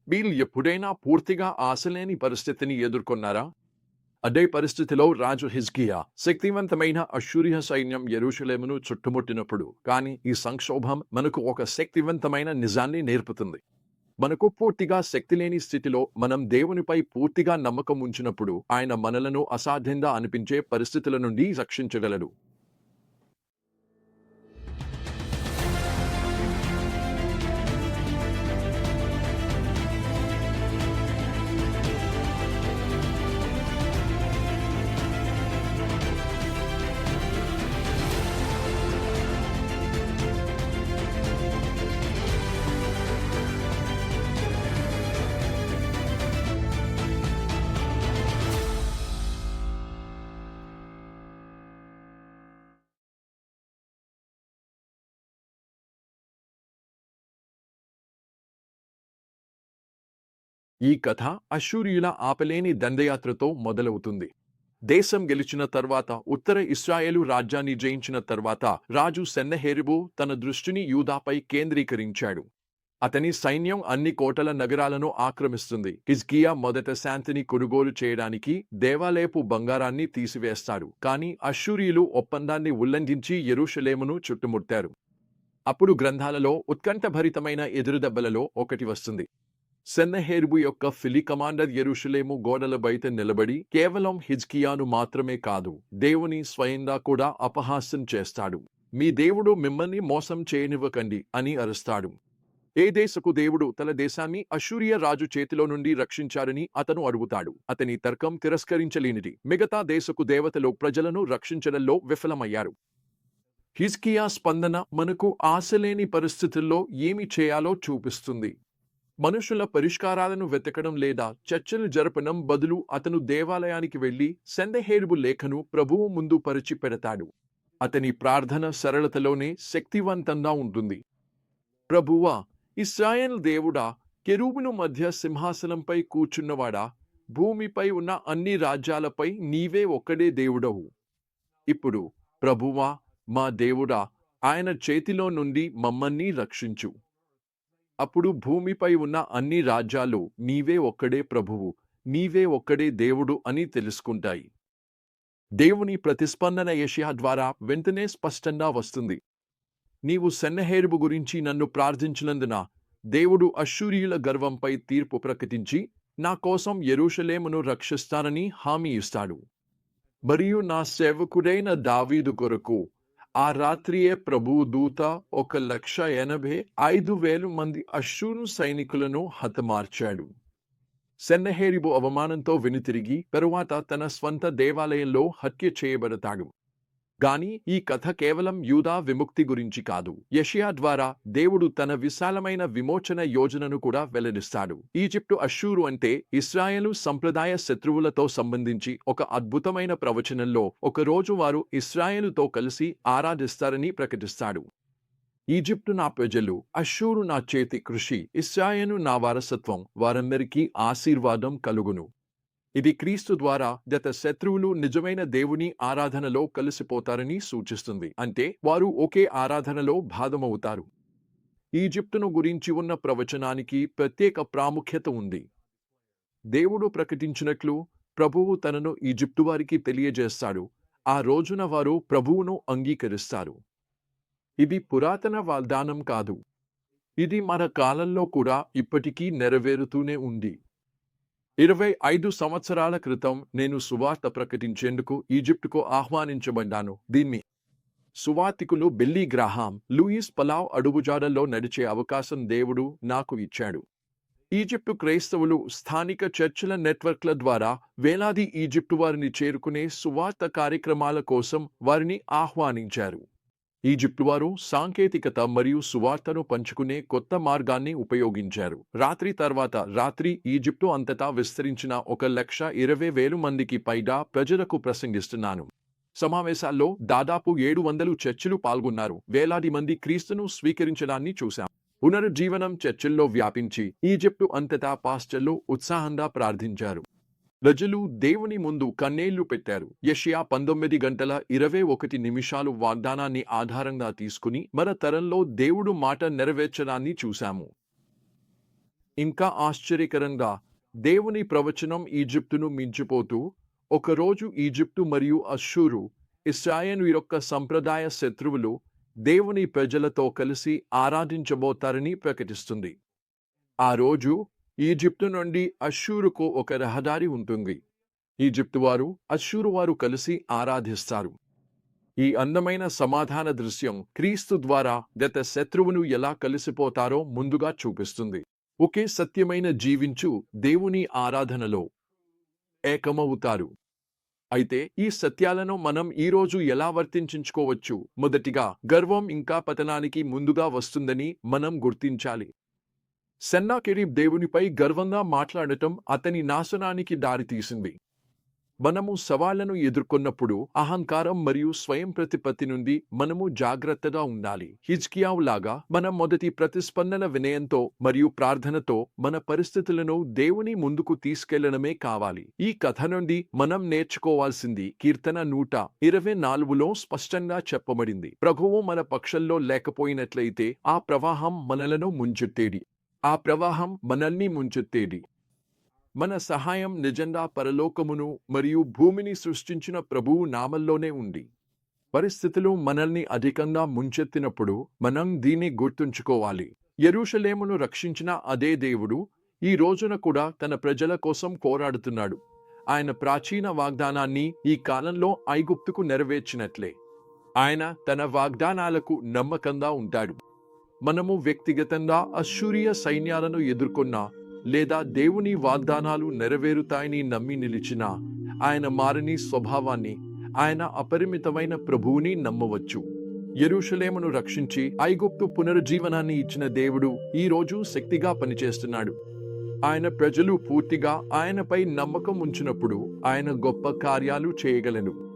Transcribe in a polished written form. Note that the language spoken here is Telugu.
వీళ్ళు ఎప్పుడైనా పూర్తిగా ఆశలేని పరిస్థితిని ఎదుర్కొన్నారా? అదే పరిస్థితిలో రాజు హిజ్కియా శక్తివంతమైన అష్షూరియ సైన్యం యెరూషలేమును చుట్టుముట్టినప్పుడు. కానీ ఈ సంక్షోభం మనకు ఒక శక్తివంతమైన నిజాన్ని నేర్పుతుంది. మనకు పూర్తిగా శక్తిలేని స్థితిలో మనం దేవునిపై పూర్తిగా నమ్మకం ఉంచినప్పుడు ఆయన మనలను అసాధ్యంగా అనిపించే పరిస్థితుల నుండి రక్షించగలడు. ఈ కథ అష్షూరియుల ఆపలేని దండయాత్రతో మొదలవుతుంది. దేశం గెలిచిన తర్వాత, ఉత్తర ఇశ్రాయేలు రాజ్యాన్ని జయించిన తర్వాత రాజు సెన్నహెరీబు తన దృష్టిని యూదాపై కేంద్రీకరించాడు. అతని సైన్యం అన్ని కోటల నగరాలను ఆక్రమిస్తుంది. హిజ్కియా మొదట శాంతిని కొనుగోలు చేయడానికి దేవాలయపు బంగారాన్ని తీసివేస్తాడు. కానీ అష్షూరియులు ఒప్పందాన్ని ఉల్లంఘించి యెరూషలేమును చుట్టుముట్టారు. అప్పుడు గ్రంథాలలో ఉత్కంఠభరితమైన ఎదురుదెబ్బలలో ఒకటి వస్తుంది. సెన్నహెరీబు యొక్క ఫిలి కమాండర్ యెరూషలేము గోడల బయట నిలబడి కేవలం హిజ్కియాను మాత్రమే కాదు, దేవుని స్వయంగా కూడా అపహాస్యం చేస్తాడు. మీ దేవుడు మిమ్మల్ని మోసం చేయనివ్వకండి అని అరుస్తాడు. ఏ దేశపు దేవుడు తన దేశాన్ని అష్షూరియ రాజు చేతిలో నుండి రక్షించారని అతను అడుగుతాడు. అతని తర్కం తిరస్కరించలేనిది. మిగతా దేశపు దేవతలు ప్రజలను రక్షించడంలో విఫలమయ్యారు. హిజ్కియా స్పందన మనకు ఆశలేని పరిస్థితుల్లో ఏమి చేయాలో చూపిస్తుంది. మనుషుల పరిష్కారాలను వెతకడం లేదా చర్చలు జరపడం బదులు అతను దేవాలయానికి వెళ్లి సెన్నహెరీబు లేఖను ప్రభువు ముందు పరిచి పెడతాడు. అతని ప్రార్థన సరళతలోనే శక్తివంతంగా ఉంటుంది. ప్రభువా, ఇశ్రాయేలు దేవుడా, కెరూబును మధ్య సింహాసనంపై కూర్చున్నవాడా, భూమిపై ఉన్న అన్ని రాజ్యాలపై నీవే ఒక్కడే దేవుడవు. ఇప్పుడు ప్రభువా, మా దేవుడా, ఆయన చేతిలో నుండి మమ్మల్ని రక్షించు. అప్పుడు భూమిపై ఉన్న అన్ని రాజ్యాలు నీవే ఒక్కడే ప్రభువు, నీవే ఒక్కడే దేవుడు అని తెలుసుకుంటాయి. దేవుని ప్రతిస్పందన యెషయా ద్వారా వెంటనే స్పష్టంగా వస్తుంది. నీవు సెన్నహెరీబు గురించి నన్ను ప్రార్థించినందున దేవుడు అష్షూరియుల గర్వంపై తీర్పు ప్రకటించి నా కోసం యెరూషలేమును రక్షిస్తానని హామీ ఇస్తాడు. మరియు నా సేవకుడైన దావీదు కొరకు ఆ రాత్రియే ప్రభువు దూత 1,85,000 మంది అష్షూరు సైనికులను హతమార్చాడు. సెన్నహెరీబు అవమానంతో వెనుతిరిగి తరువాత తన స్వంత దేవాలయంలో హత్య చేయబడతాడు. గాని ఈ కథ కేవలం యూదా విముక్తి గురించి కాదు. యెషయా ద్వారా దేవుడు తన విశాలమైన విమోచన యోజనను కూడా వెల్లడిస్తాడు. ఈజిప్టు అష్షూరు అంటే ఇశ్రాయేలు సంప్రదాయ శత్రువులతో సంబంధించి ఒక అద్భుతమైన ప్రవచనంలో ఒకరోజు వారు ఇశ్రాయేలుతో కలిసి ఆరాధిస్తారని ప్రకటిస్తాడు. ఈజిప్టు నా ప్రజలు, అష్షూరు నా చేతి కృషి, ఇశ్రాయేలు నా వారసత్వం, వారందరికీ ఆశీర్వాదం కలుగును. ఇది క్రీస్తు ద్వారా గత శత్రువులు నిజమైన దేవుని ఆరాధనలో కలిసిపోతారని సూచిస్తుంది. అంటే వారు ఒకే ఆరాధనలో భాగమవుతారు. ఈజిప్టును గురించి ఉన్న ప్రవచనానికి ప్రత్యేక ప్రాముఖ్యత ఉంది. దేవుడు ప్రకటించినట్లు ప్రభువు తనను ఈజిప్టు వారికి తెలియజేస్తాడు. ఆ రోజున వారు ప్రభువును అంగీకరిస్తారు. ఇది పురాతన వాగ్దానం కాదు. ఇది మన కాలంలో కూడా ఇప్పటికీ నెరవేరుతూనే ఉంది. 25 సంవత్సరాల క్రితం నేను సువార్త ప్రకటించేందుకు ఈజిప్టుకు ఆహ్వానించబడ్డాను. దీన్ని సువార్తికులు బిల్లీ గ్రాహాం, లూయిస్ పలావ్ అడుగుజాడల్లో నడిచే అవకాశం దేవుడు నాకు ఇచ్చాడు. ఈజిప్టు క్రైస్తవులు స్థానిక చర్చిల నెట్వర్క్ల ద్వారా వేలాది ఈజిప్టు వారిని చేరుకునే సువార్త కార్యక్రమాల కోసం వారిని ఆహ్వానించారు. ఈజిప్టు వారు సాంకేతికత మరియు సువార్తను పంచుకునే కొత్త మార్గాన్ని ఉపయోగించారు. రాత్రి తర్వాత రాత్రి ఈజిప్టు అంతటా విస్తరించిన 1,20,000 మందికి పైగా ప్రజలకు ప్రసంగిస్తున్నాను. సమావేశాల్లో దాదాపు 700 చర్చిలు పాల్గొన్నారు. వేలాది మంది క్రీస్తును స్వీకరించడాన్ని చూశాం. పునరుజ్జీవనం చర్చిల్లో వ్యాపించి ఈజిప్టు అంతటా పాస్టర్లు ఉత్సాహంగా ప్రార్థించారు. ప్రజలు దేవుని ముందు కన్నీళ్లు పెట్టారు. యెషయా 19:21 వాగ్దానాన్ని ఆధారంగా తీసుకుని మన తరంలో దేవుడు మాట నెరవేర్చడాన్ని చూశాము. ఇంకా ఆశ్చర్యకరంగా దేవుని ప్రవచనం ఈజిప్టును మించిపోతూ, ఒకరోజు ఈజిప్టు మరియు అష్షూరు ఇశ్రాయేలు యొక్క సంప్రదాయ శత్రువులు దేవుని ప్రజలతో కలిసి ఆరాధించబోతారని ప్రకటిస్తుంది. ఆ రోజు ఈజిప్టు నుండి అష్షూరుకు ఒక రహదారి ఉంటుంది. ఈజిప్టు వారు, అష్షూరు వారు కలిసి ఆరాధిస్తారు. ఈ అందమైన సమాధాన దృశ్యం క్రీస్తు ద్వారా గత శత్రువును ఎలా కలిసిపోతారో ముందుగా చూపిస్తుంది. ఒకే సత్యమైన జీవించు దేవుని ఆరాధనలో ఏకమవుతారు. అయితే ఈ సత్యాలను మనం ఈరోజు ఎలా వర్తించుకోవచ్చు? మొదటిగా, గర్వం ఇంకా పతనానికి ముందుగా వస్తుందని మనం గుర్తించాలి. సెన్నాకెరీబ్ దేవునిపై గర్వంగా మాట్లాడటం అతని నాశనానికి దారితీసింది. మనము సవాళ్లను ఎదుర్కొన్నప్పుడు అహంకారం మరియు స్వయం ప్రతిపత్తి నుండి మనము జాగ్రత్తగా ఉండాలి. హిజ్కియావు లాగా మన మొదటి ప్రతిస్పందన వినయంతో మరియు ప్రార్థనతో మన పరిస్థితులను దేవుని ముందుకు తీసుకెళ్లడమే కావాలి. ఈ కథ నుండి మనం నేర్చుకోవాల్సింది కీర్తన 124లో స్పష్టంగా చెప్పబడింది. ప్రభువు మన పక్షంలో లేకపోయినట్లయితే ఆ ప్రవాహం మనలను ముంచెత్తేది. ఆ ప్రవాహం మనల్ని ముంచెత్తేది. మన సహాయం నిజంగా పరలోకమును మరియు భూమిని సృష్టించిన ప్రభువు నామంలోనే ఉంది. పరిస్థితులు మనల్ని అధికంగా ముంచెత్తినప్పుడు మనం దీన్ని గుర్తుంచుకోవాలి. యెరూషలేమును రక్షించిన అదే దేవుడు ఈ రోజున కూడా తన ప్రజల కోసం పోరాడుతున్నాడు. ఆయన ప్రాచీన వాగ్దానాన్ని ఈ కాలంలో ఐగుప్తుకు నెరవేర్చినట్లే ఆయన తన వాగ్దానాలకు నమ్మకంగా ఉంటాడు. మనము వ్యక్తిగతంగా అష్షూరియ సైన్యాలను ఎదుర్కొన్నా లేదా దేవుని వాగ్దానాలు నెరవేరుతాయని నమ్మి నిలిచినా ఆయన మారని స్వభావాన్ని, ఆయన అపరిమితమైన ప్రభువుని నమ్మవచ్చు. యెరూషలేమును రక్షించి ఐగుప్తు పునరుజ్జీవనాన్ని ఇచ్చిన దేవుడు ఈ రోజు శక్తిగా పనిచేస్తున్నాడు. ఆయన ప్రజలు పూర్తిగా ఆయనపై నమ్మకం ఉంచినప్పుడు ఆయన గొప్ప కార్యాలు చేయగలడు.